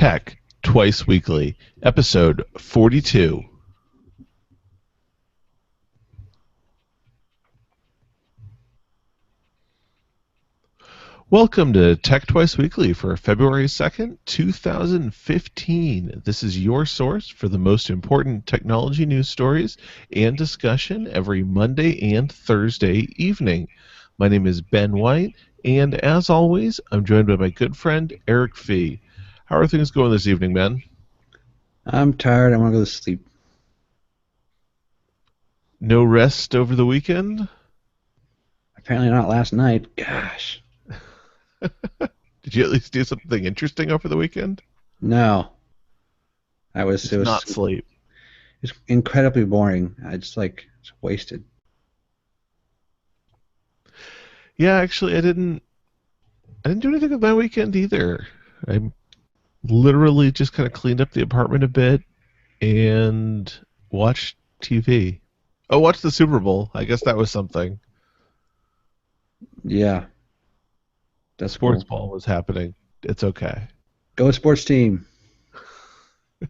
Tech Twice Weekly, episode 42. Welcome to Tech Twice Weekly for February 2nd, 2015. This is your source for the most important technology news stories and discussion every Monday and Thursday evening. My name is Ben White, and as always, I'm joined by my good friend Eric Fee. How are things going this evening, man? I'm tired. I want to go to sleep. No rest over the weekend? Apparently not last night. Gosh. Did you at least do something interesting over the weekend? No. It Just not sleep. was incredibly boring. I just wasted. Yeah, actually, I didn't do anything with my weekend either. I literally just kind of cleaned up the apartment a bit and watched TV. Oh, watched the Super Bowl. I guess that was something. Yeah. That's Sports cool. ball was happening. It's okay. Go sports team. The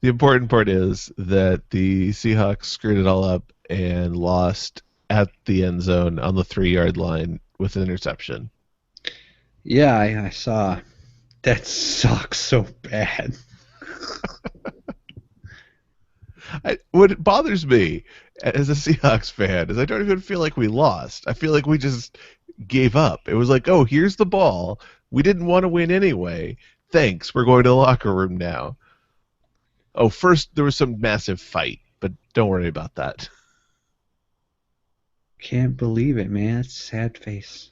important part is that the Seahawks screwed it all up and lost at the end zone on the 3-yard line with an interception. Yeah, I saw. That sucks so bad. What bothers me as a Seahawks fan is I don't even feel like we lost. I feel like we just gave up. It was like, oh, here's the ball. We didn't want to win anyway. Thanks. We're going to the locker room now. Oh, first there was some massive fight, but don't worry about that. Can't believe it, man. It's sad face.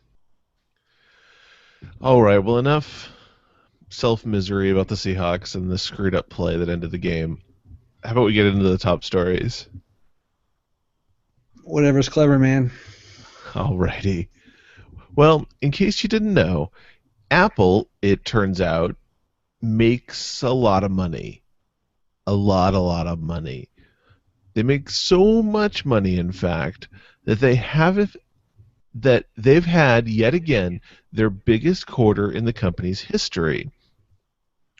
All right, well, enough self-misery about the Seahawks and the screwed-up play that ended the game. How about we get into the top stories? Whatever's clever, man. Alrighty. Well, in case you didn't know, Apple, it turns out, makes a lot of money. A lot of money. They make so much money, in fact, that they've had yet again their biggest quarter in the company's history.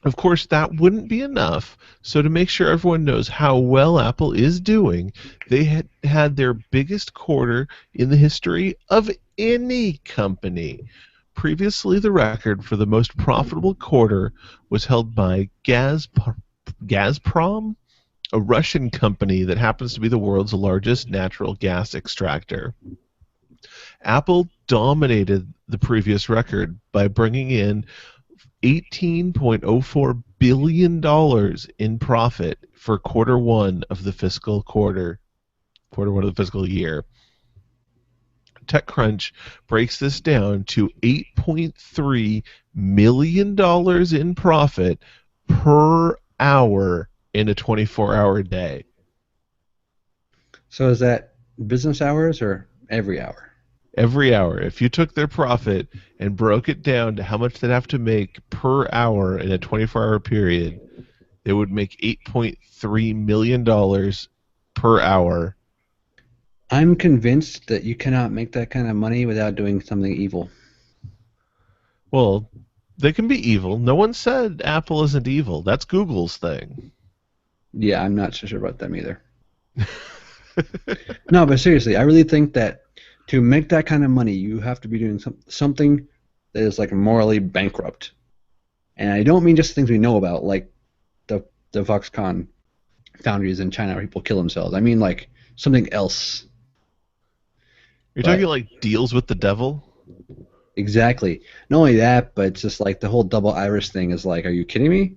Of course, that wouldn't be enough. So to make sure everyone knows how well Apple is doing, they had their biggest quarter in the history of any company. Previously, the record for the most profitable quarter was held by Gazprom, a Russian company that happens to be the world's largest natural gas extractor. Apple dominated the previous record by bringing in $18.04 billion in profit for quarter one of the fiscal year. TechCrunch breaks this down to $8.3 million in profit per hour in a 24-hour day. So is that business hours or every hour? Every hour. If you took their profit and broke it down to how much they'd have to make per hour in a 24-hour period, they would make $8.3 million per hour. I'm convinced that you cannot make that kind of money without doing something evil. Well, they can be evil. No one said Apple isn't evil. That's Google's thing. Yeah, I'm not so sure about them either. No, but seriously, I really think that to make that kind of money, you have to be doing something that is like morally bankrupt. And I don't mean just things we know about, like the Foxconn foundries in China where people kill themselves. I mean like something else. You're talking like deals with the devil? Exactly. Not only that, but it's just like the whole double iris thing is like, are you kidding me?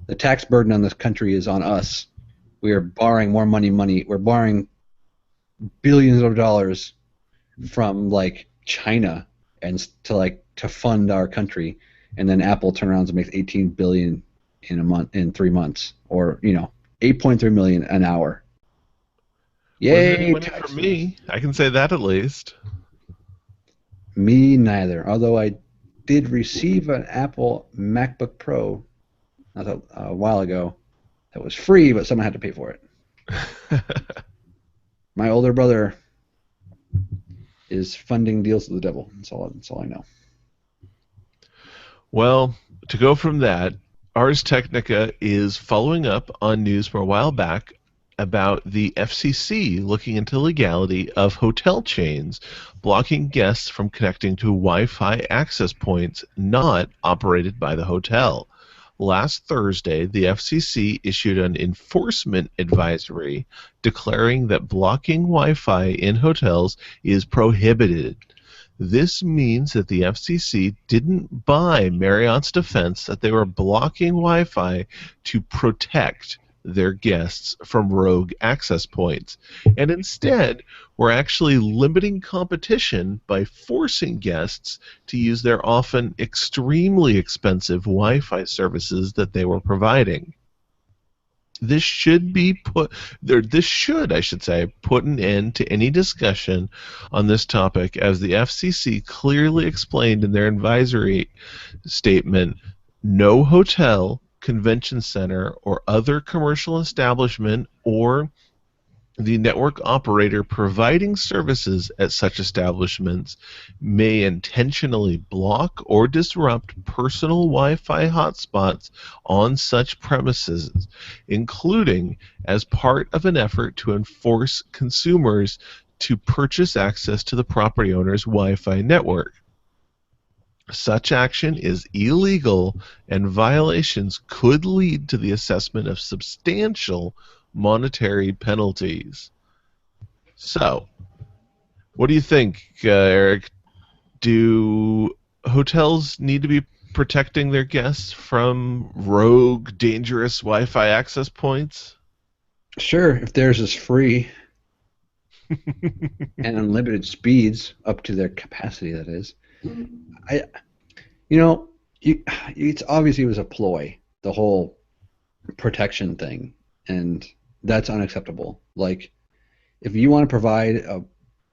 The tax burden on this country is on us. We are borrowing more money. We're borrowing billions of dollars from like China and to fund our country, and then Apple turns around and makes $18 billion in 3 months, or 8.3 million an hour. Wasn't any Yay! money for me. I can say that at least. Me neither. Although I did receive an Apple MacBook Pro a while ago that was free, but someone had to pay for it. My older brother is funding deals with the devil. That's all I know. Well, To go from that, Ars Technica is following up on news from a while back about the FCC looking into legality of hotel chains blocking guests from connecting to Wi-Fi access points not operated by the hotel. Last Thursday, the FCC issued an enforcement advisory declaring that blocking Wi-Fi in hotels is prohibited. This means that the FCC didn't buy Marriott's defense that they were blocking Wi-Fi to protect their guests from rogue access points, and instead were actually limiting competition by forcing guests to use their often extremely expensive Wi-Fi services that they were providing. This should be put there. This should, I should say, put an end to any discussion on this topic, as the FCC clearly explained in their advisory statement. No hotel, convention center, or other commercial establishment or the network operator providing services at such establishments may intentionally block or disrupt personal Wi-Fi hotspots on such premises, including as part of an effort to enforce consumers to purchase access to the property owner's Wi-Fi network. Such action is illegal, and violations could lead to the assessment of substantial monetary penalties. So, what do you think, Eric? Do hotels need to be protecting their guests from rogue, dangerous Wi-Fi access points? Sure, if theirs is free and unlimited speeds up to their capacity, that is. I, you know, it's obviously it was a ploy, the whole protection thing, and that's unacceptable. Like, if you want to provide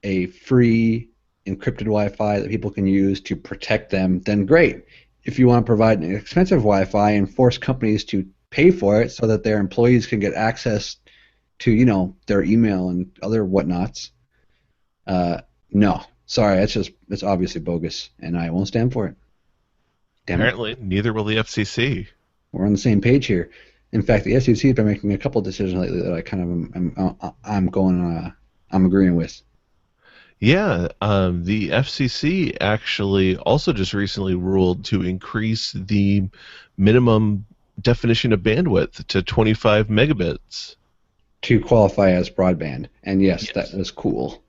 a free encrypted Wi-Fi that people can use to protect them, then great. If you want to provide an expensive Wi-Fi and force companies to pay for it so that their employees can get access to, their email and other whatnots, no. Sorry, it's obviously bogus, and I won't stand for it. Damn it. Apparently, neither will the FCC. We're on the same page here. In fact, the SEC has been making a couple of decisions lately that I kind of I'm agreeing with. Yeah, the FCC actually also just recently ruled to increase the minimum definition of bandwidth to 25 megabits. To qualify as broadband, and yes, Yes. that was cool.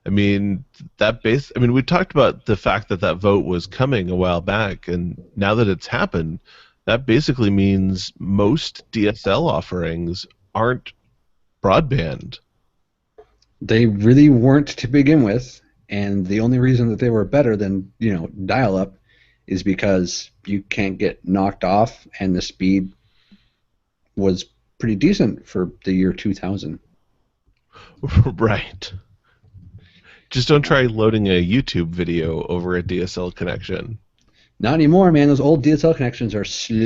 I mean, we talked about the fact that that vote was coming a while back, and now that it's happened, that basically means most DSL offerings aren't broadband. They really weren't to begin with, and the only reason that they were better than dial-up is because you can't get knocked off, and the speed was pretty decent for the year 2000. Right. Just don't try loading a YouTube video over a DSL connection. Not anymore, man. Those old DSL connections are slow.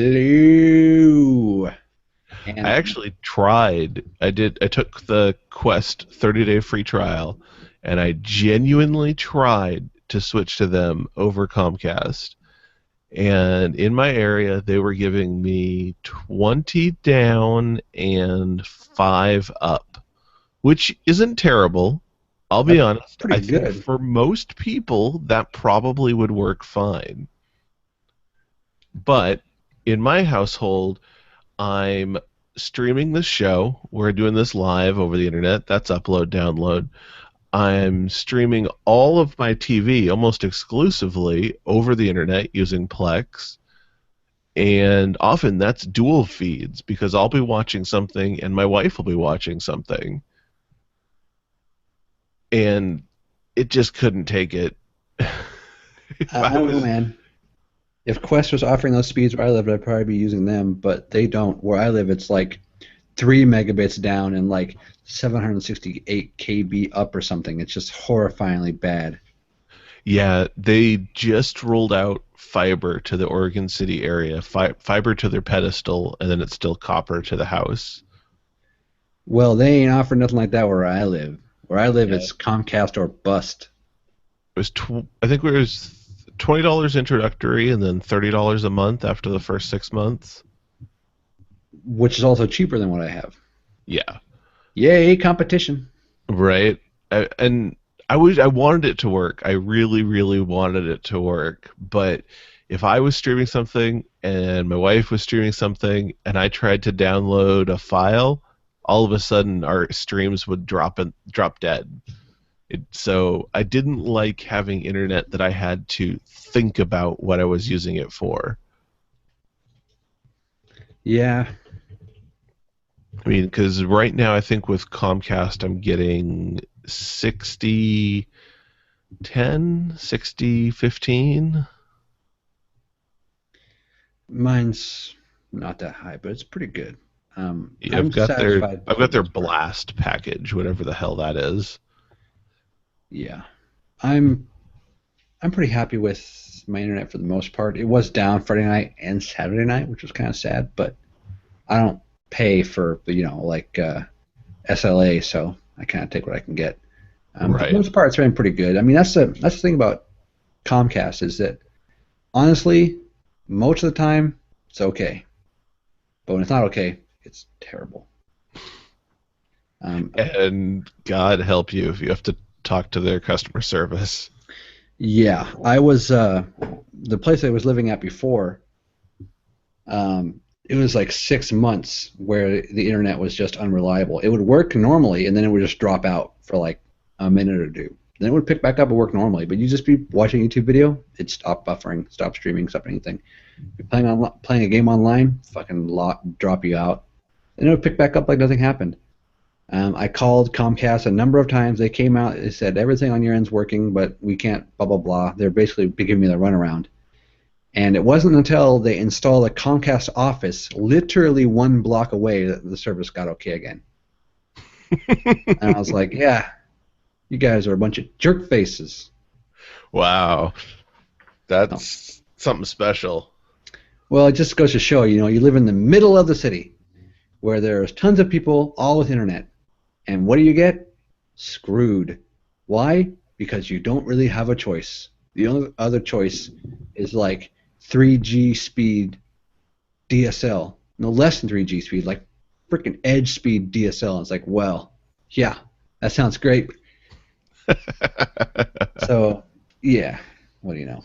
And I actually tried. I took the Quest 30-day free trial, and I genuinely tried to switch to them over Comcast. And in my area, they were giving me 20 down and 5 up, which isn't terrible. I'll be honest. pretty I think good. for most people, that probably would work fine. But in my household, I'm streaming this show. We're doing this live over the internet. That's upload, download. I'm streaming all of my TV almost exclusively over the internet using Plex. And often that's dual feeds because I'll be watching something and my wife will be watching something. And it just couldn't take it. I don't know, man. If Quest was offering those speeds where I live, I'd probably be using them, but they don't. Where I live, it's like 3 megabits down and like 768 KB up or something. It's just horrifyingly bad. Yeah, they just rolled out fiber to the Oregon City area, fiber to their pedestal, and then it's still copper to the house. Well, they ain't offering nothing like that where I live. Where I live, Yeah. it's Comcast or bust. I think it was $20 introductory and then $30 a month after the first 6 months. Which is also cheaper than what I have. Yeah. Yay, competition. Right. And I wanted it to work. I really, really wanted it to work. But if I was streaming something and my wife was streaming something and I tried to download a file, all of a sudden our streams would drop dead. So I didn't like having internet that I had to think about what I was using it for. Yeah. I mean, because right now I think with Comcast I'm getting 60 10, 60 15. Mine's not that high, but it's pretty good. Yeah, I'm satisfied I've for got the their most part. blast package, whatever the hell that is. Yeah. I'm I'm pretty happy with my internet for the most part. It was down Friday night and Saturday night, which was kind of sad, but I don't pay for SLA, so I kind of take what I can get. For the Right. most part, it's been pretty good. I mean, that's the thing about Comcast is that honestly, most of the time it's okay, but when it's not okay, it's terrible. Um, And God help you if you have to talk to their customer service. yeah, I was the place I was living at before. It was like 6 months where the internet was just unreliable. It would work normally, and then it would just drop out for like a minute or two. Then it would pick back up and work normally. But you just be watching a YouTube video, it'd stop buffering, stop streaming, stop anything. You're playing a game online, drop you out, and it would pick back up like nothing happened. I called Comcast a number of times. They came out. They said everything on your end's working, but we can't. Blah blah blah. They're basically giving me the runaround. And it wasn't until they installed a Comcast office literally 1 block away that the service got okay again. And I was like, yeah, you guys are a bunch of jerk faces. Wow. So, That's something special. well, it just goes to show, you live in the middle of the city where there's tons of people all with internet. And what do you get? Screwed. Why? Because you don't really have a choice. The only other choice is like 3G speed DSL. No less than 3G speed, like freaking edge speed DSL. And it's like, well, yeah, that sounds great. So, yeah, what do you know?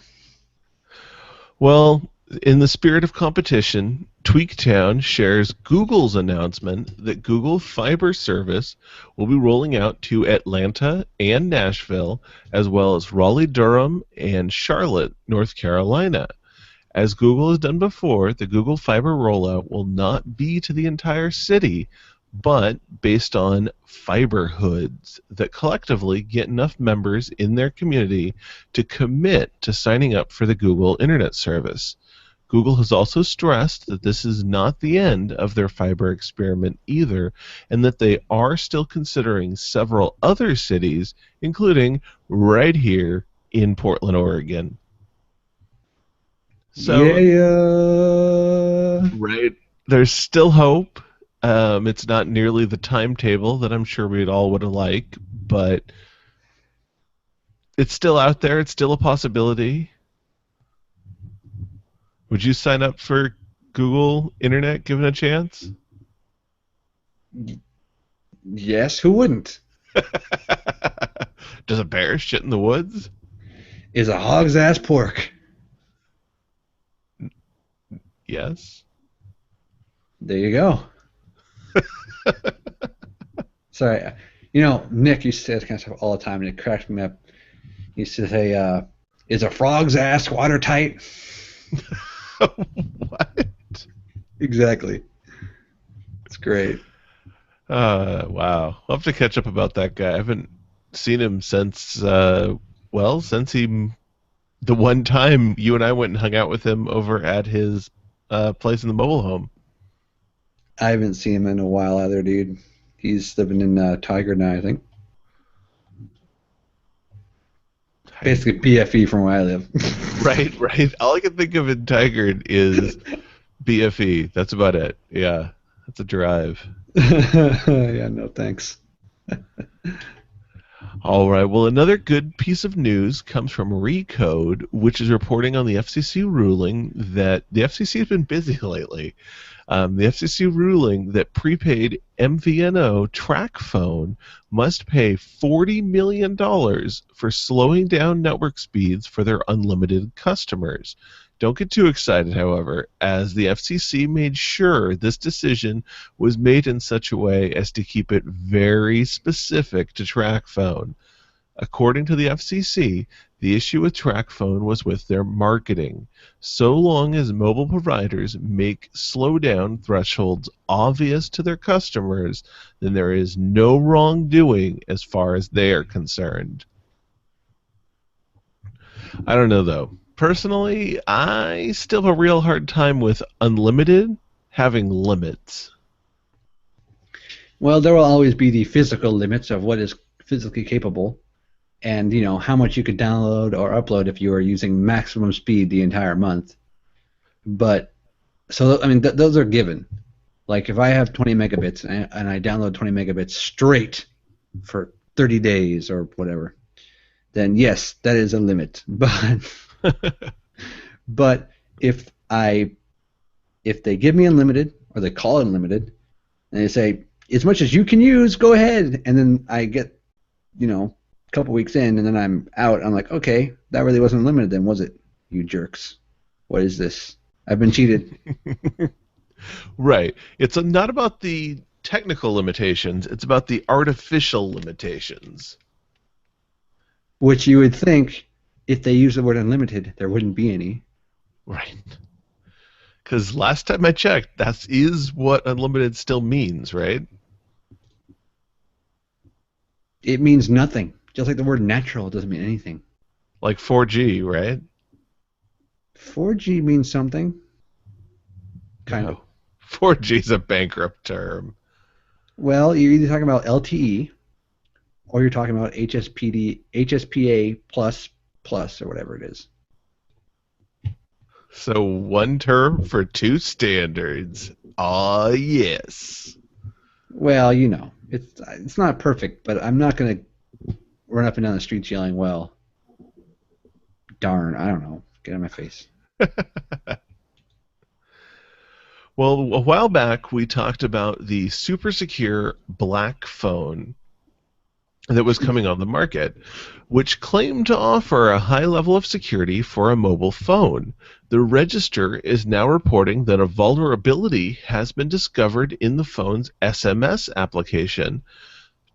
Well, in the spirit of competition, Tweaktown shares Google's announcement that Google Fiber service will be rolling out to Atlanta and Nashville, as well as Raleigh, Durham, and Charlotte, North Carolina. As Google has done before, the Google Fiber rollout will not be to the entire city, but based on fiber hoods that collectively get enough members in their community to commit to signing up for the Google Internet service. Google has also stressed that this is not the end of their fiber experiment either, and that they are still considering several other cities, including right here in Portland, Oregon. So, Yeah. right, there's still hope. It's not nearly the timetable that I'm sure we'd all would have liked, but it's still out there. It's still a possibility. Would you sign up for Google Internet given a chance? Yes, who wouldn't? Does a bear shit in the woods? Is a hog's ass pork. Yes. There you go. Sorry, Nick used to say this kind of stuff all the time, and it cracks me up. He used to say, "Is a frog's ass watertight?" What? Exactly. It's great. Wow. I'll have to catch up about that guy. I haven't seen him since, since the one time you and I went and hung out with him over at his place in the mobile home. I haven't seen him in a while either, dude. He's living in Tiger now, I think. Basically BFE from where I live. Right, right. All I can think of in Tigard is BFE. That's about it. Yeah, that's a drive. Yeah, no thanks. All right. Well, another good piece of news comes from Recode, which is reporting on the FCC ruling that the FCC has been busy lately. The FCC ruling that prepaid MVNO Tracfone must pay $40 million for slowing down network speeds for their unlimited customers. Don't get too excited, however, as the FCC made sure this decision was made in such a way as to keep it very specific to Tracfone. According to the FCC, the issue with Tracfone was with their marketing. So long as mobile providers make slowdown thresholds obvious to their customers, then there is no wrongdoing as far as they are concerned. I don't know though. Personally, I still have a real hard time with unlimited having limits. Well, there will always be the physical limits of what is physically capable, and how much you could download or upload if you are using maximum speed the entire month. But so I mean, those are given. Like if I have 20 megabits and I download 20 megabits straight for 30 days or whatever, then yes, that is a limit. But if they give me unlimited, or they call it unlimited, and they say as much as you can use, go ahead, and then I get a couple weeks in, and then I'm out. I'm like, okay, that really wasn't unlimited then, was it? You jerks. What is this? I've been cheated. Right. It's not about the technical limitations, it's about the artificial limitations. Which you would think, if they use the word unlimited, there wouldn't be any. Right. Because last time I checked, that is what unlimited still means, right? It means nothing. Just like the word natural doesn't mean anything. Like 4G, right? 4G means something. Kind of. 4G is a bankrupt term. Well, you're either talking about LTE or you're talking about HSPA plus or whatever it is. So one term for two standards. Ah, yes. Well, it's not perfect, but I'm not going to run up and down the streets yelling, well, darn, I don't know. Get out of my face. Well, a while back we talked about the super secure black phone that was coming on the market, which claimed to offer a high level of security for a mobile phone. The Register is now reporting that a vulnerability has been discovered in the phone's SMS application.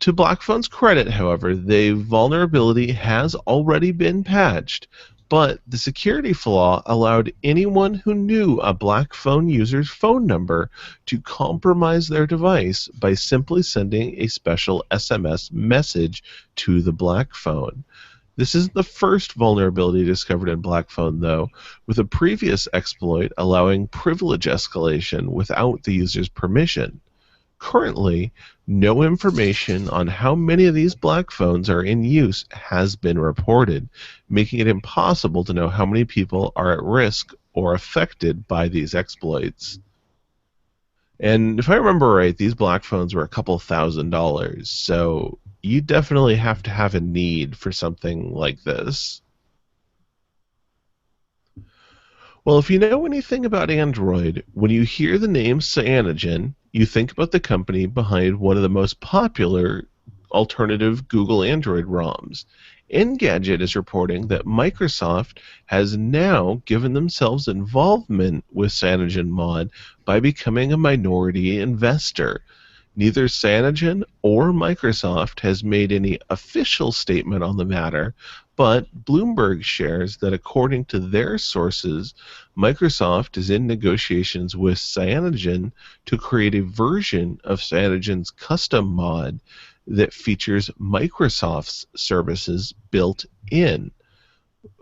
To Blackphone's credit, however, the vulnerability has already been patched, but the security flaw allowed anyone who knew a Blackphone user's phone number to compromise their device by simply sending a special SMS message to the Blackphone. This isn't the first vulnerability discovered in Blackphone, though, with a previous exploit allowing privilege escalation without the user's permission. Currently, no information on how many of these black phones are in use has been reported, making it impossible to know how many people are at risk or affected by these exploits. And if I remember right, these black phones were a couple $1,000s, so you definitely have to have a need for something like this. Well, if you know anything about Android, when you hear the name Cyanogen, you think about the company behind one of the most popular alternative Google Android ROMs. Engadget is reporting that Microsoft has now given themselves involvement with CyanogenMod by becoming a minority investor. Neither Cyanogen or Microsoft has made any official statement on the matter, but Bloomberg shares that according to their sources, Microsoft is in negotiations with Cyanogen to create a version of Cyanogen's custom mod that features Microsoft's services built in.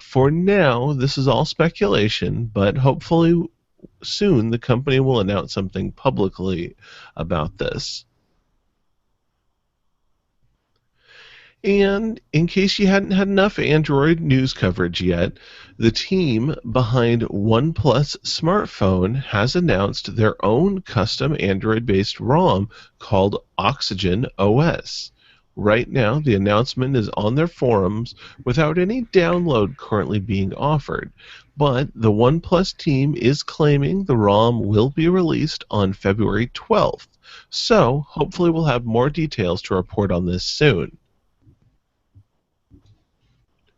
For now, this is all speculation, but hopefully soon the company will announce something publicly about this. And in case you hadn't had enough Android news coverage yet, the team behind OnePlus Smartphone has announced their own custom Android-based ROM called Oxygen OS. Right now, the announcement is on their forums without any download currently being offered, but the OnePlus team is claiming the ROM will be released on February 12th, so hopefully we'll have more details to report on this soon.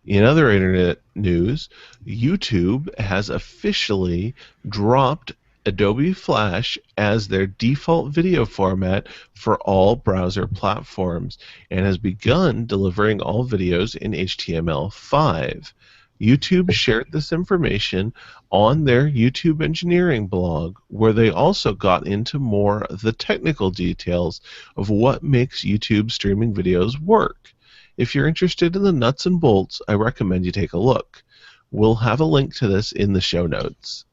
In other internet news, YouTube has officially dropped Adobe Flash as their default video format for all browser platforms and has begun delivering all videos in HTML5. YouTube shared this information on their YouTube engineering blog, where they also got into more of the technical details of what makes YouTube streaming videos work. If you're interested in the nuts and bolts, I recommend you take a look. We'll have a link to this in the show notes.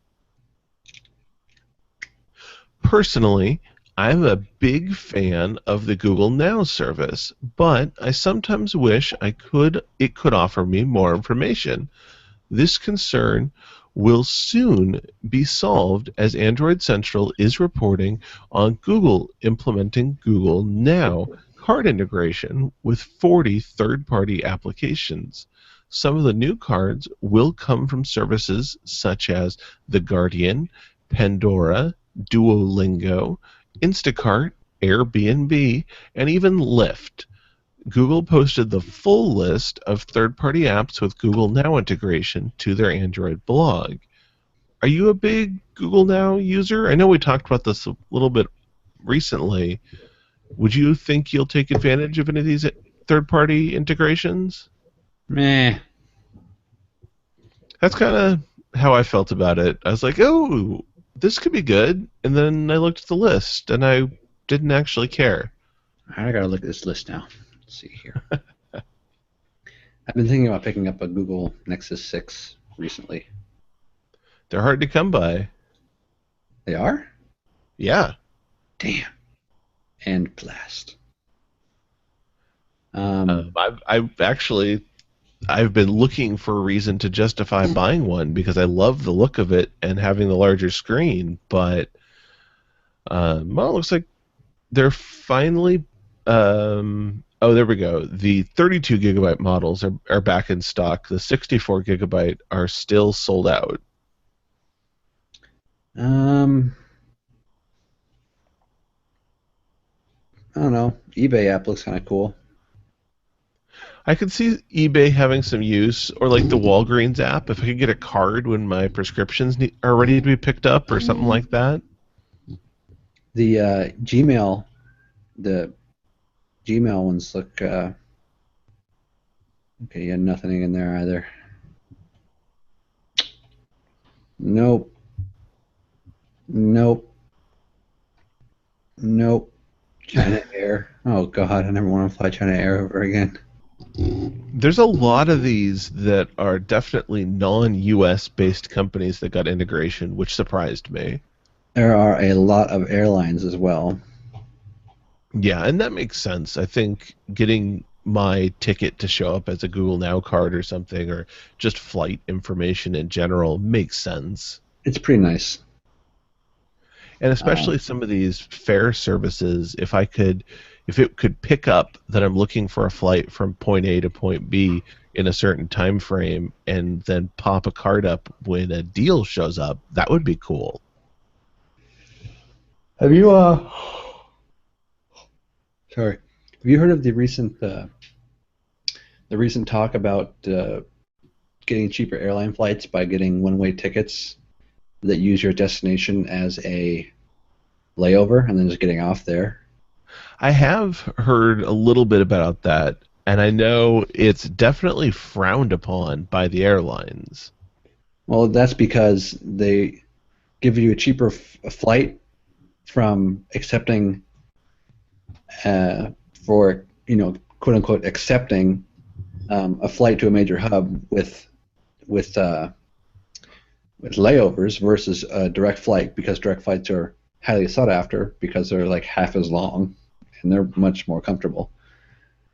Personally, I'm a big fan of the Google Now service, but I sometimes wish it could offer me more information. This concern will soon be solved as Android Central is reporting on Google implementing Google Now card integration with 40 third-party applications. Some of the new cards will come from services such as The Guardian, Pandora, Duolingo, Instacart, Airbnb, and even Lyft. Google posted the full list of third-party apps with Google Now integration to their Android blog. Are you a big Google Now user? I know we talked about this a little bit recently. Would you think you'll take advantage of any of these third-party integrations? Meh. That's kind of how I felt about it. I was like, oh, this could be good. And then I looked at the list, and I didn't actually care. I gotta look at this list now. Let's see here. I've been thinking about picking up a Google Nexus 6 recently. They're hard to come by. They are? Yeah. Damn. And blast. I've been looking for a reason to justify buying one because I love the look of it and having the larger screen. But well, it looks like they're finally. Oh, there we go. The 32 gigabyte models are back in stock. The 64 gigabyte are still sold out. I don't know. eBay app looks kind of cool. I could see eBay having some use, or like the Walgreens app, if I could get a card when my prescriptions are ready to be picked up or something like that. The Gmail ones look okay. Yeah, nothing in there either. Nope. China Air. Oh God, I never want to fly China Air over again. There's a lot of these that are definitely non-US based companies that got integration, which surprised me. There are a lot of airlines as well. Yeah, and that makes sense. I think getting my ticket to show up as a Google Now card or something, or just flight information in general, makes sense. It's pretty nice. And especially some of these fare services, if it could pick up that I'm looking for a flight from point A to point B in a certain time frame and then pop a card up when a deal shows up, that would be cool. Have you Sorry. Have you heard of the recent talk about getting cheaper airline flights by getting one-way tickets that use your destination as a layover and then just getting off there? I have heard a little bit about that, and I know it's definitely frowned upon by the airlines. Well, that's because they give you a cheaper flight from accepting for, quote unquote, accepting a flight to a major hub with layovers versus a direct flight, because direct flights are highly sought after because they're like half as long and they're much more comfortable.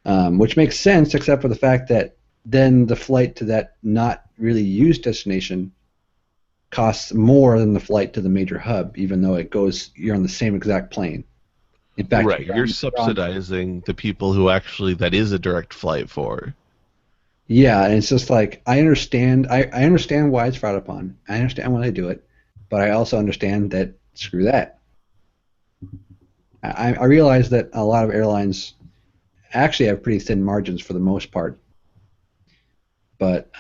Which makes sense, except for the fact that then the flight to that not really used destination costs more than the flight to the major hub, even though you're on the same exact plane. In fact, Right. You're you're on. subsidizing the people who actually that is a direct flight for. Yeah, and it's just like I understand. I understand why it's frowned upon. I understand why they do it, but I also understand that screw that. I realize that a lot of airlines actually have pretty thin margins for the most part, but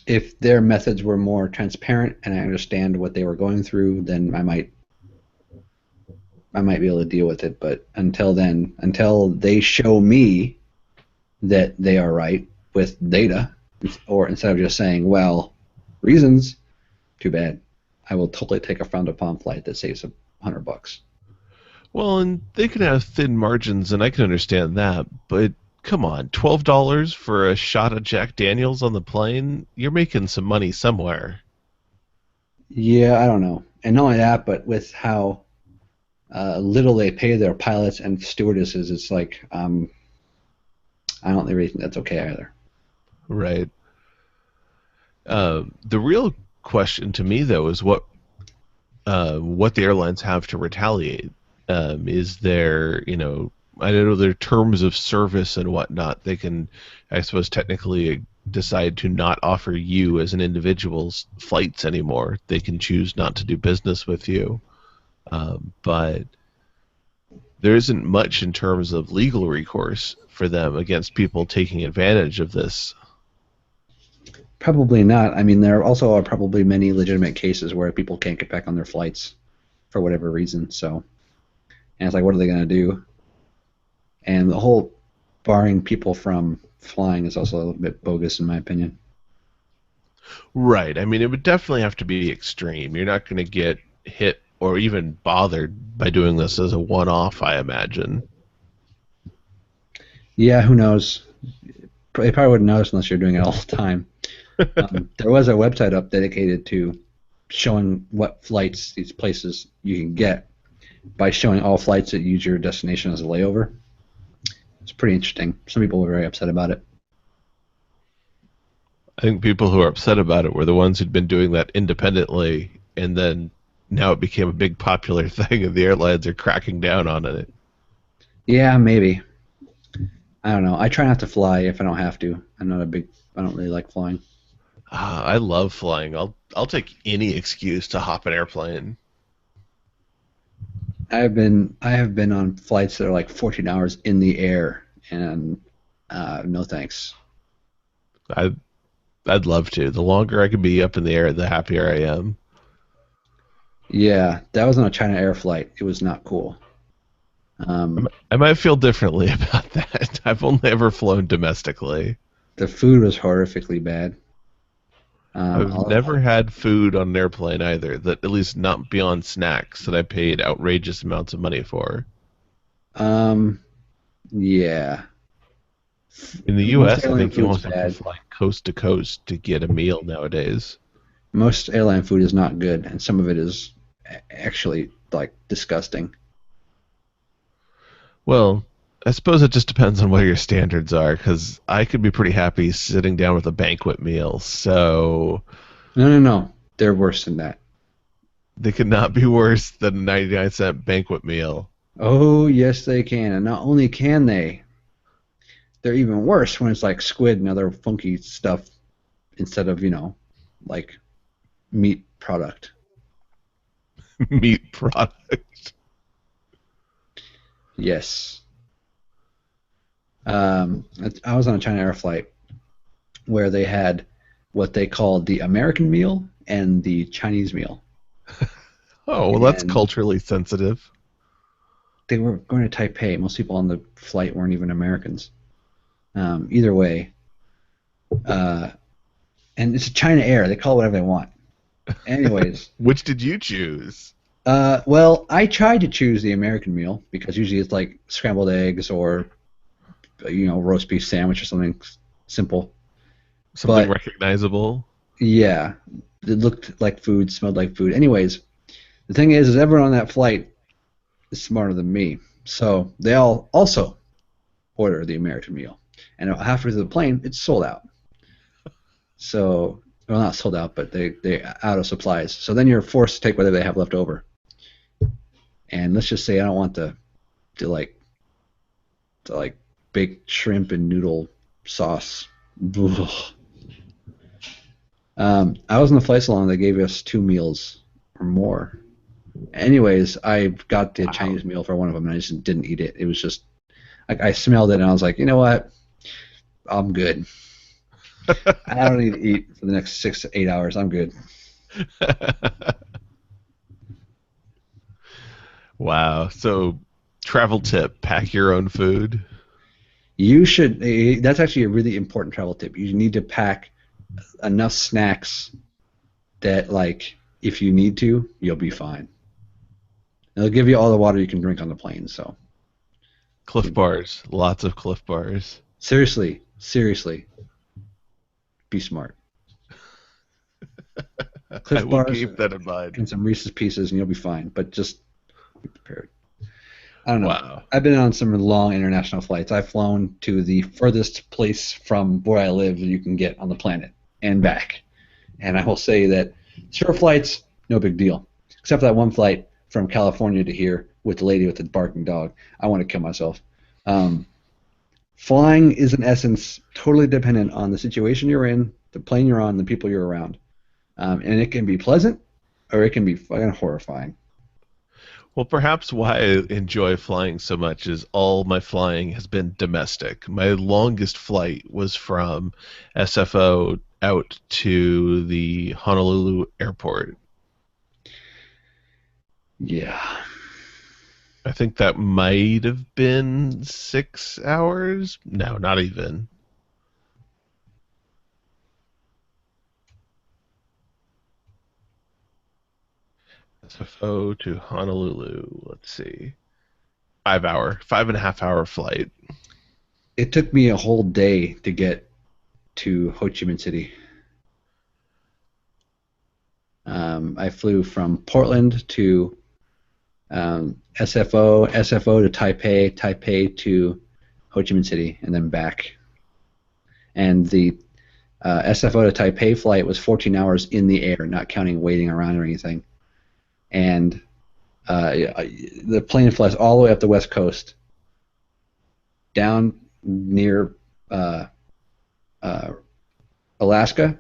if their methods were more transparent and I understand what they were going through, then I might be able to deal with it. But until then, until they show me that they are right with data, or instead of just saying, well, reasons, too bad. I will totally take a frowned upon flight that saves $100. Well, and they can have thin margins, and I can understand that, but come on, $12 for a shot of Jack Daniels on the plane? You're making some money somewhere. Yeah, I don't know. And not only that, but with how little they pay their pilots and stewardesses, it's like I don't really think that's okay either. Right. The real question to me, though, is what the airlines have to retaliate. Is there, I don't know their terms of service and whatnot. They can, I suppose, technically decide to not offer you as an individual's flights anymore. They can choose not to do business with you. But there isn't much in terms of legal recourse for them against people taking advantage of this. Probably not. I mean, there also are probably many legitimate cases where people can't get back on their flights for whatever reason. So, and it's like, what are they going to do? And the whole barring people from flying is also a little bit bogus, in my opinion. Right. I mean, it would definitely have to be extreme. You're not going to get hit or even bothered by doing this as a one-off, I imagine. Yeah, who knows? They probably wouldn't notice unless you're doing it all the time. There was a website up dedicated to showing what flights these places you can get by showing all flights that use your destination as a layover. It's pretty interesting. Some people were very upset about it. I think people who are upset about it were the ones who'd been doing that independently, and then now it became a big popular thing, and the airlines are cracking down on it. Yeah, maybe. I don't know. I try not to fly if I don't have to. I don't really like flying. I love flying. I'll take any excuse to hop an airplane. I have been on flights that are like 14 hours in the air, and no thanks. I I'd love to. The longer I can be up in the air, the happier I am. Yeah, that was on a China Air flight. It was not cool. Um, I might feel differently about that. I've only ever flown domestically. the food was horrifically bad. I've never had food on an airplane either, that at least not beyond snacks that I paid outrageous amounts of money for. um, yeah, In the most U.S., I airline think you food's almost have to bad. fly coast to coast to get a meal nowadays. Most airline food is not good, and some of it is actually like disgusting. Well, I suppose it just depends on what your standards are, because I could be pretty happy sitting down with a banquet meal, so No, no, no. They're worse than that. they could not be worse than a 99-cent banquet meal. Oh, yes, they can. And not only can they, they're even worse when it's like squid and other funky stuff instead of, like meat product. Meat product. Yes. I was on a China Air flight where they had what they called the American meal and the Chinese meal. Oh, well, that's And culturally sensitive. they were going to Taipei. Most people on the flight weren't even Americans. Either way, uh, and it's China Air. They call it whatever they want. Anyways, Which did you choose? well, I tried to choose the American meal because usually it's like scrambled eggs or roast beef sandwich or something simple. Something But recognizable? yeah, it looked like food, smelled like food. Anyways, the thing is everyone on that flight is smarter than me, so they all also order the American meal, and halfway through the plane, it's sold out. So, well, not sold out, but they out of supplies. So then you're forced to take whatever they have left over. And let's just say I don't want to like to like baked shrimp and noodle sauce. Ugh. I was in the flight so long they gave us 2 meals or more. Anyways, I got the Wow. Chinese meal for one of them, and I just didn't eat it. It was just like I smelled it, and I was like, you know what? I'm good. I don't need to eat for the next 6 to 8 hours. I'm good. Wow. So, travel tip: pack your own food. You should. That's actually a really important travel tip. You need to pack enough snacks that, like, if you need to, you'll be fine. They'll give you all the water you can drink on the plane. So, Cliff Bars. Lots of Cliff Bars. seriously, be smart. I Cliff will bars keep that in mind. and some Reese's Pieces, and you'll be fine. But just be prepared. I don't know. Wow. I've been on some long international flights. I've flown to the furthest place from where I live that you can get on the planet and back. And I will say that short flights, no big deal. Except for that one flight from California to here with the lady with the barking dog. I want to kill myself. Um, Flying is, in essence, totally dependent on the situation you're in, the plane you're on, the people you're around. And it can be pleasant or it can be fucking horrifying. Well, perhaps why I enjoy flying so much is all my flying has been domestic. My longest flight was from SFO out to the Honolulu airport. Yeah. I think that might have been 6 hours. No, not even. SFO to Honolulu. Let's see. 5 hour, 5.5 hour flight. It took me a whole day to get to Ho Chi Minh City. I flew from Portland to SFO to Taipei, Taipei to Ho Chi Minh City, and then back. And the SFO to Taipei flight was 14 hours in the air, not counting waiting around or anything. And the plane flies all the way up the west coast, down near uh, uh, Alaska,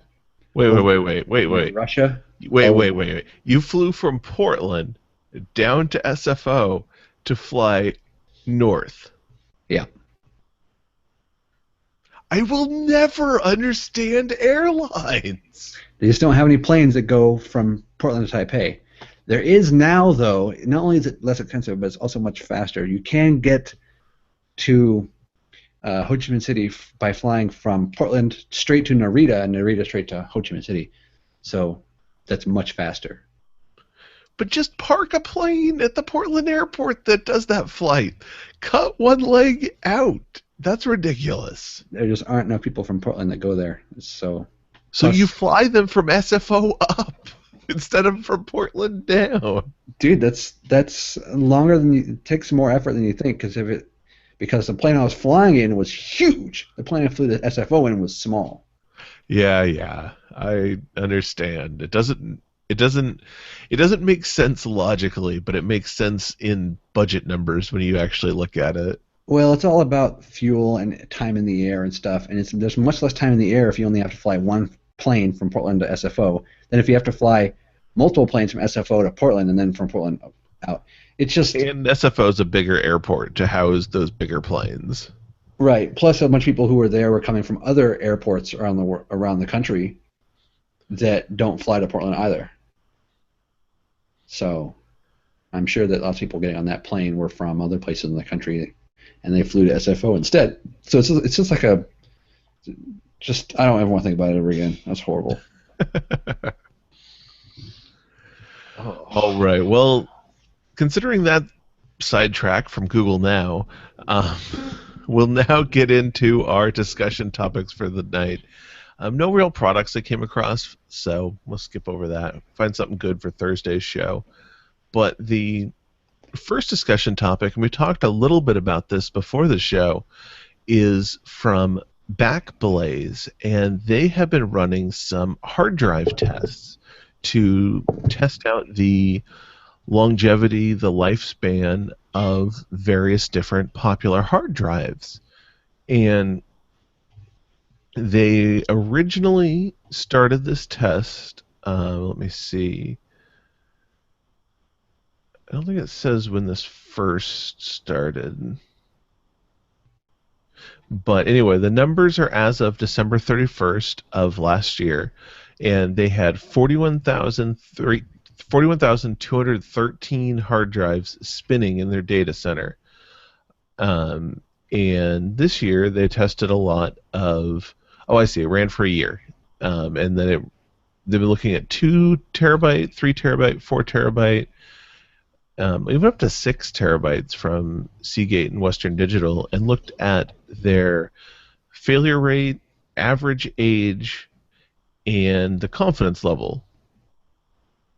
Wait, wait, over wait, wait, wait, near wait. Russia. Wait, Oh, wait, wait, wait. You flew from Portland down to SFO to fly north. yeah. I will never understand airlines. They just don't have any planes that go from Portland to Taipei. There is now, though, not only is it less expensive, but it's also much faster. You can get to Ho Chi Minh City by flying from Portland straight to Narita and Narita straight to Ho Chi Minh City. So that's much faster. But just park a plane at the Portland airport that does that flight. Cut one leg out. That's ridiculous. There just aren't enough people from Portland that go there. So So plus, you fly them from SFO up instead of from Portland down. dude, that's longer than it takes more effort than you think because the plane I was flying in was huge. The plane I flew to SFO in was small. Yeah, yeah. I understand. It doesn't make sense logically, but it makes sense in budget numbers when you actually look at it. Well, it's all about fuel and time in the air and stuff, and there's much less time in the air if you only have to fly one plane from Portland to SFO than if you have to fly multiple planes from SFO to Portland and then from Portland out. It's just And SFO is a bigger airport to house those bigger planes. right. Plus, a bunch of people who were there were coming from other airports around the country that don't fly to Portland either. So I'm sure that lots of people getting on that plane were from other places in the country, and they flew to SFO instead. So it's just like I don't ever want to think about it ever again. That's horrible. All right. Well, considering that sidetrack from Google Now, um, we'll now get into our discussion topics for the night. No real products I came across, so we'll skip over that. Find something good for Thursday's show. But the first discussion topic, and we talked a little bit about this before the show, is from Backblaze, and they have been running some hard drive tests to test out the longevity, the lifespan of various different popular hard drives. And they originally started this test. Let me see. I don't think it says when this first started. But anyway, the numbers are as of December 31st of last year, and they had 41,213 hard drives spinning in their data center. Um, and this year they tested a lot of. Oh, I see. It ran for a year, and then they've been looking at 2 terabyte, 3 terabyte, 4 terabyte, even up to 6 terabytes from Seagate and Western Digital, and looked at their failure rate, average age, and the confidence level.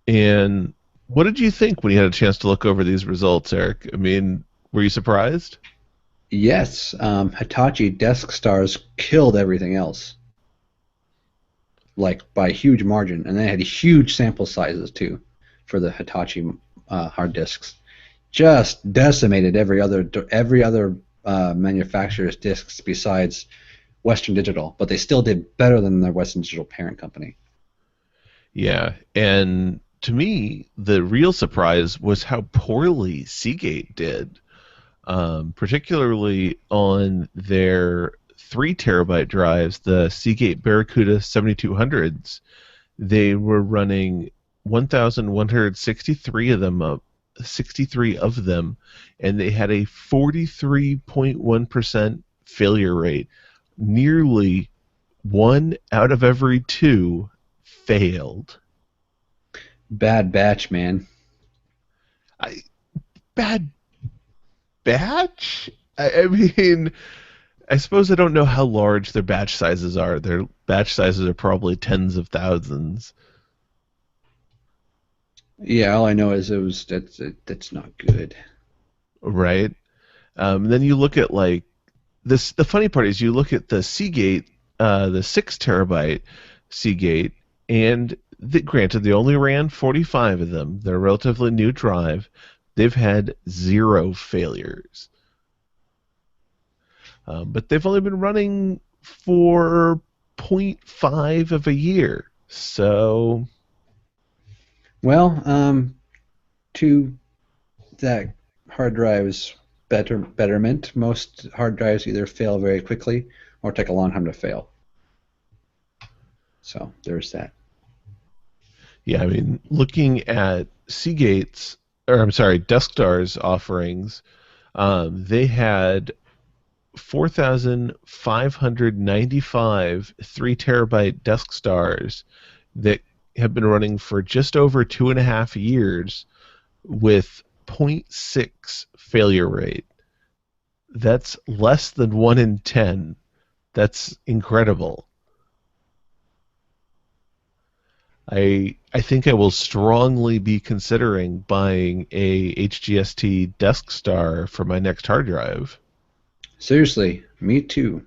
And what did you think when you had a chance to look over these results, Eric? I mean, were you surprised? Yes, Hitachi Desk Stars killed everything else, like by a huge margin, and they had huge sample sizes too for the Hitachi hard disks. Just decimated every other manufacturer's disks besides Western Digital, but they still did better than their Western Digital parent company. Yeah, and to me, the real surprise was how poorly Seagate did, particularly on their 3 terabyte drives, the Seagate Barracuda 7200s. They were running 1,163 of them up, 63 of them, and they had a 43.1% failure rate. Nearly one out of every two failed. Bad batch, man. I, bad batch? I mean, I suppose I don't know how large their batch sizes are. Their batch sizes are probably tens of thousands, Yeah, all I know is that's not good. right? Then you look at like this. The funny part is you look at the Seagate, the 6 terabyte Seagate, and granted they only ran 45 of them. They're a relatively new drive. They've had zero failures, but they've only been running for zero point 0.5 of a year. So Well, to that hard drive's betterment, most hard drives either fail very quickly or take a long time to fail. So there's that. yeah, I mean, looking at Seagate's, or I'm sorry, Deskstar's offerings, they had 4,595 3 terabyte desk stars that have been running for just over 2.5 years with zero point 0.6 failure rate. That's less than 1 in 10. That's incredible. I think I will strongly be considering buying a HGST desk star for my next hard drive. Seriously, me too.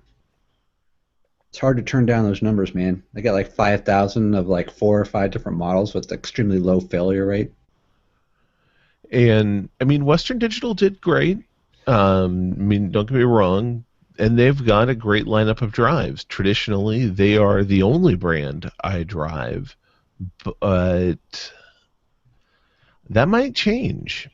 It's hard to turn down those numbers, man. They got like 5,000 of like 4 or 5 different models with extremely low failure rate. And I mean, Western Digital did great. I mean, don't get me wrong, and they've got a great lineup of drives. Traditionally, they are the only brand I drive, but that might change.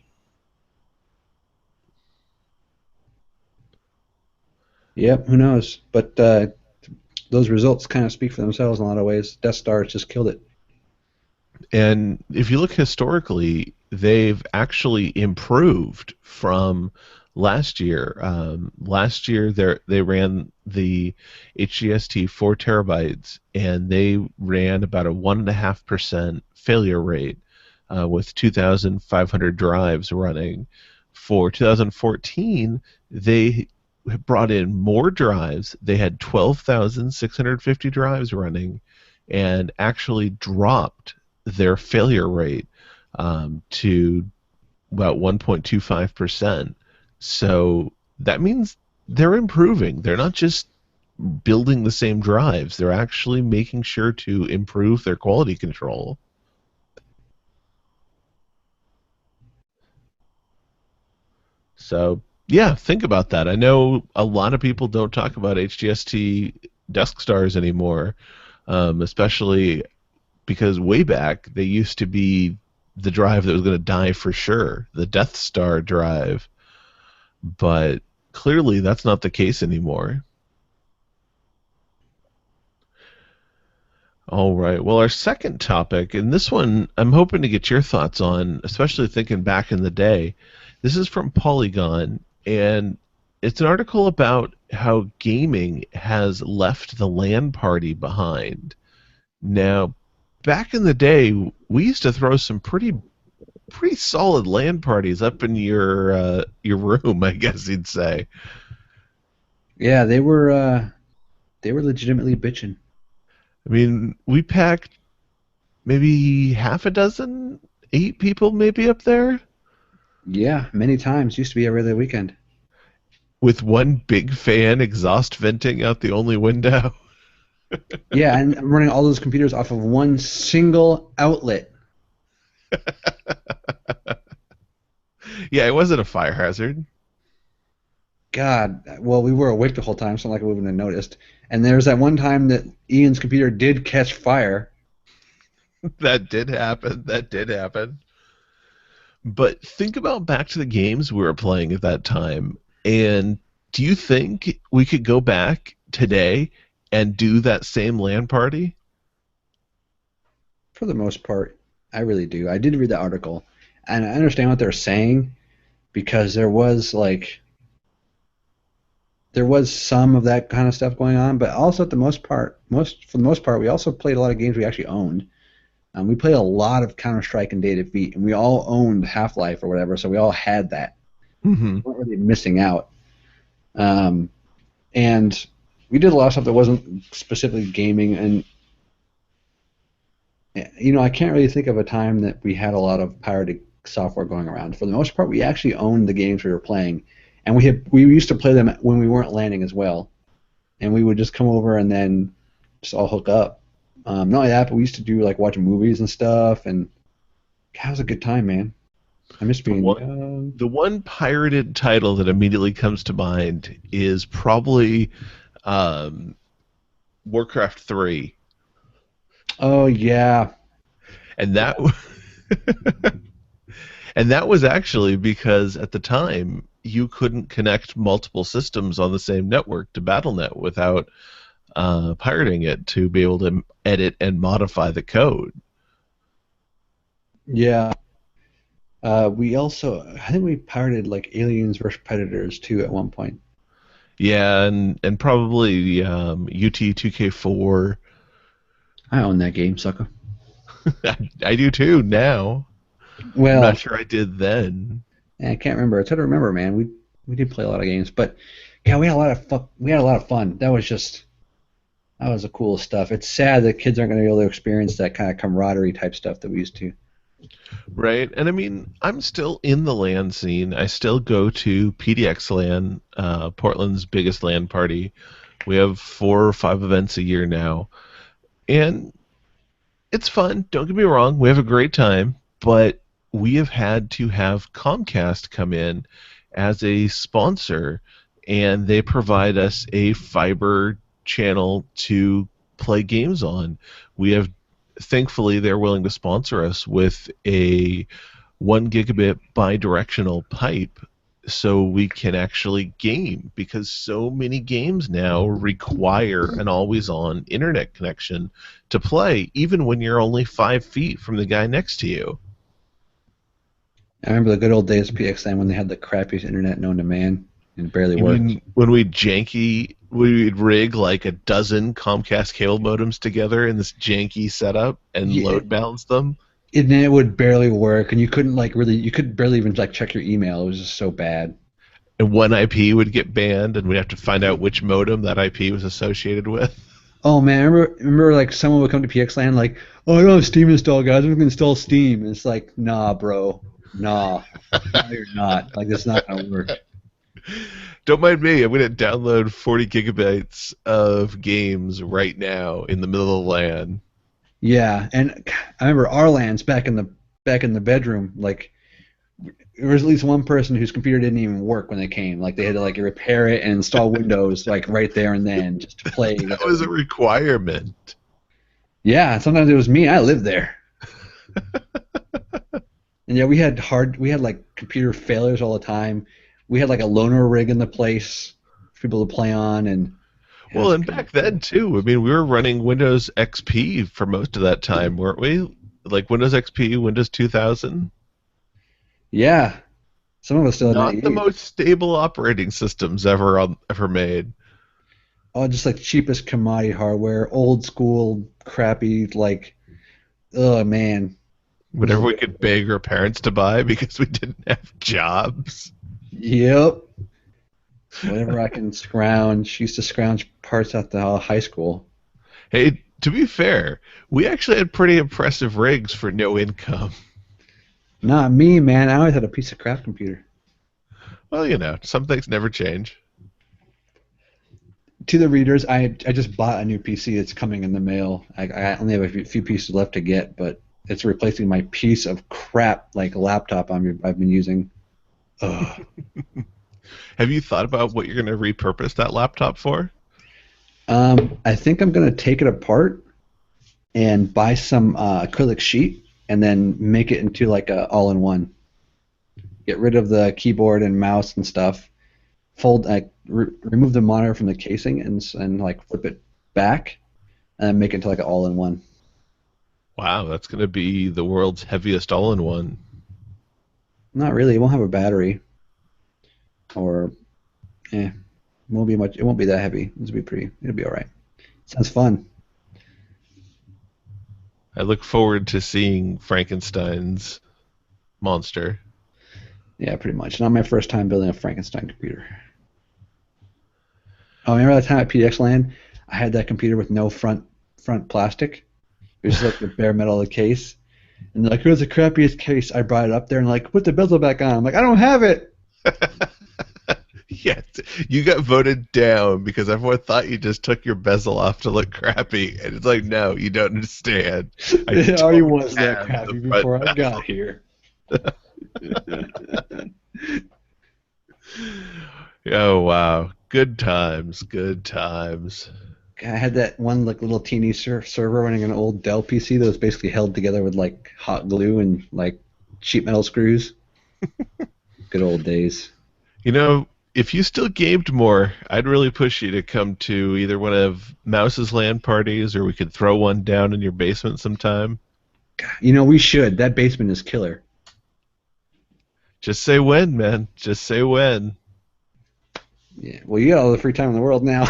Yep, who knows? But those results kind of speak for themselves in a lot of ways. Death Star has just killed it. And if you look historically, they've actually improved from last year. Last year, they ran the HGST 4 terabytes, and they ran about a 1.5% failure rate with 2,500 drives running. For 2014, they brought in more drives. They had 12,650 drives running, and actually dropped their failure rate to about 1.25%. So that means they're improving. They're not just building the same drives, they're actually making sure to improve their quality control. So yeah, think about that. I know a lot of people don't talk about HGST desk stars anymore, especially because way back they used to be the drive that was going to die for sure, the Death Star drive. But clearly that's not the case anymore. All right. Well, our second topic, and this one I'm hoping to get your thoughts on, especially thinking back in the day. This is from Polygon, and it's an article about how gaming has left the LAN party behind. Now, back in the day, we used to throw some pretty solid LAN parties up in your room, I guess you'd say. Yeah, they were legitimately bitching. I mean, we packed maybe half a dozen, 8 people maybe up there Yeah, many times. Used to be every other weekend. with one big fan exhaust venting out the only window. Yeah, and I'm running all those computers off of one single outlet. Yeah, it wasn't a fire hazard. God, well, we were awake the whole time, so like we wouldn't have noticed. And there's that one time that Ian's computer did catch fire. That did happen. That did happen. But think about back to the games we were playing at that time. And do you think we could go back today and do that same LAN party? For the most part, I really do. I did read the article, and I understand what they're saying because there was some of that kind of stuff going on, but also at the most part, most for the most part, we also played a lot of games we actually owned. We played a lot of Counter Strike and Day Defeat, and we all owned Half Life or whatever, so we all had that. Hmm. We weren't really missing out. Um, and we did a lot of stuff that wasn't specifically gaming, and I can't really think of a time that we had a lot of pirated software going around. For the most part, we actually owned the games we were playing, and we used to play them when we weren't landing as well, and we would just come over and then just all hook up. Not only that, but we used to do like watch movies and stuff, and God, it was a good time, man. I miss The being one young. the one pirated title that immediately comes to mind is probably um, Warcraft 3. Oh yeah, And that and that was actually because at the time you couldn't connect multiple systems on the same network to BattleNet without pirating it to be able to edit and modify the code. yeah. We also, I think we pirated like Aliens vs Predators too at one point. Yeah, and probably UT2K4. I own that game, sucker. I do too now. I'm not Well, sure I did then. I can't remember. It's hard to remember, man. We did play a lot of games, but yeah, we had a lot of fun. We had a lot of fun. That was the coolest stuff. It's sad that kids aren't going to be able to experience that kind of camaraderie type stuff that we used to. Right. And I mean, I'm still in the LAN scene. I still go to PDX LAN, Portland's biggest LAN party. We have 4 or 5 events a year now. And it's fun. Don't get me wrong. We have a great time. But we have had to have Comcast come in as a sponsor, and they provide us a fiber channel to play games on. We have, thankfully, they're willing to sponsor us with a 1 gigabit bidirectional pipe so we can actually game because so many games now require an always on internet connection to play, even when you're only 5 feet from the guy next to you. I remember the good old days of PXN when they had the crappiest internet known to man and it barely You worked. mean when we'd rig like a dozen Comcast cable modems together in this janky setup and Yeah, load balance them? and it would barely work, and you couldn't you could barely even like check your email. It was just so bad. And one IP would get banned, and we'd have to find out which modem that IP was associated with. Oh man, remember like someone would come to PXLAN like, oh, I don't have Steam installed, guys. I'm gonna install Steam. And it's like, nah, bro, nah, no, you're not. Like, that's not gonna work. Don't mind me. I'm going to download 40 gigabytes of games right now in the middle of the LAN. Yeah, and I remember our LANs back in the bedroom. Like, there was at least one person whose computer didn't even work when they came. Like they had to like repair it and install Windows like right there and then just to play. That was a requirement. Yeah, sometimes it was me. I lived there. And yeah, we had like computer failures all the time. We had like a loaner rig in the place for people to play on, and Well, and back then too. I mean, we were running Windows XP for most of that time, weren't we? Like Windows XP, Windows 2000. yeah, some of us still had Not the 98. most stable operating systems ever made. Oh, just like cheapest commodity hardware, old school, crappy, like, oh man. Whatever we could beg our parents to buy because we didn't have jobs. Yep. Whatever I can scrounge. Used to scrounge parts at the high school. Hey, to be fair, we actually had pretty impressive rigs for no income. Not me, man. I always had a piece of crap computer. Well, you know, some things never change. To the readers, I just bought a new PC that's coming in the mail. I only have a few pieces left to get, but it's replacing my piece of crap like laptop I've been using. Ugh. Have you thought about what you're going to repurpose that laptop for? I think I'm gonna take it apart and buy some acrylic sheet and then make it into like a all-in-one. Get rid of the keyboard and mouse and stuff. Remove the monitor from the casing and like flip it back and make it into like an all-in-one. Wow, that's going to be the world's heaviest all-in-one. Not really. It won't have a battery, or it won't be much. It won't be that heavy. It'll be all right. Sounds fun. I look forward to seeing Frankenstein's monster. Yeah, pretty much. Not my first time building a Frankenstein computer. Oh, remember that time at PDX Land? I had that computer with no front plastic. It was just like the bare metal of the case. And they're like, "Here's the crappiest case." I brought it up there and like, put the bezel back on. I'm like, I don't have it. Yes, you got voted down because everyone thought you just took your bezel off to look crappy, and it's like, no, you don't understand. It already was that have crappy the front before I bezel. got here. Oh wow, good times, good times. I had that one like little teeny server running an old Dell PC that was basically held together with like hot glue and like sheet metal screws. Good old days. You know, if you still gamed more, I'd really push you to come to either one of Mouse's LAN parties, or we could throw one down in your basement sometime. You know, we should. That basement is killer. Just say when, man. Just say when. Yeah. Well, you got all the free time in the world now.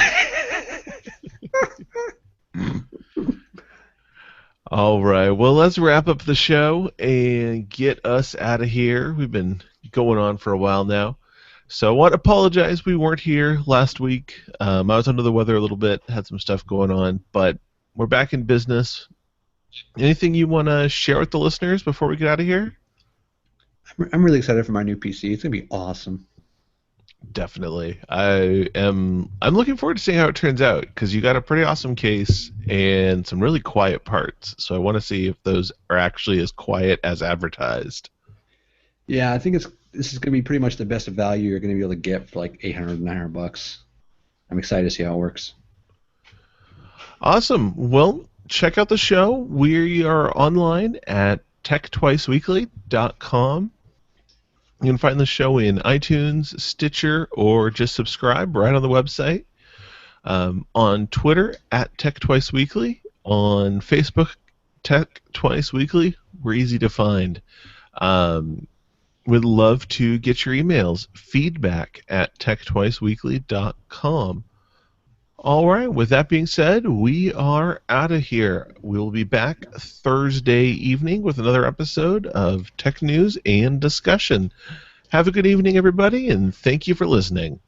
All right. Well, let's wrap up the show and get us out of here. We've been going on for a while now. So I want to apologize we weren't here last week. I was under the weather a little bit, had some stuff going on, but we're back in business. Anything you want to share with the listeners before we get out of here? I'm really excited for my new PC. It's gonna be awesome. Definitely. I'm looking forward to seeing how it turns out because you got a pretty awesome case and some really quiet parts. So I want to see if those are actually as quiet as advertised. Yeah, I think this is gonna be pretty much the best value you're gonna be able to get for like $800, $900. I'm excited to see how it works. Awesome. Well, check out the show. We are online at techtwiceweekly.com. You can find the show in iTunes, Stitcher, or just subscribe right on the website. On Twitter, at TechTwiceWeekly. On Facebook, TechTwiceWeekly. We're easy to find. We'd love to get your emails. Feedback at techtwiceweekly.com. All right, with that being said, we are out of here. We'll be back Thursday evening with another episode of Tech News and Discussion. Have a good evening, everybody, and thank you for listening.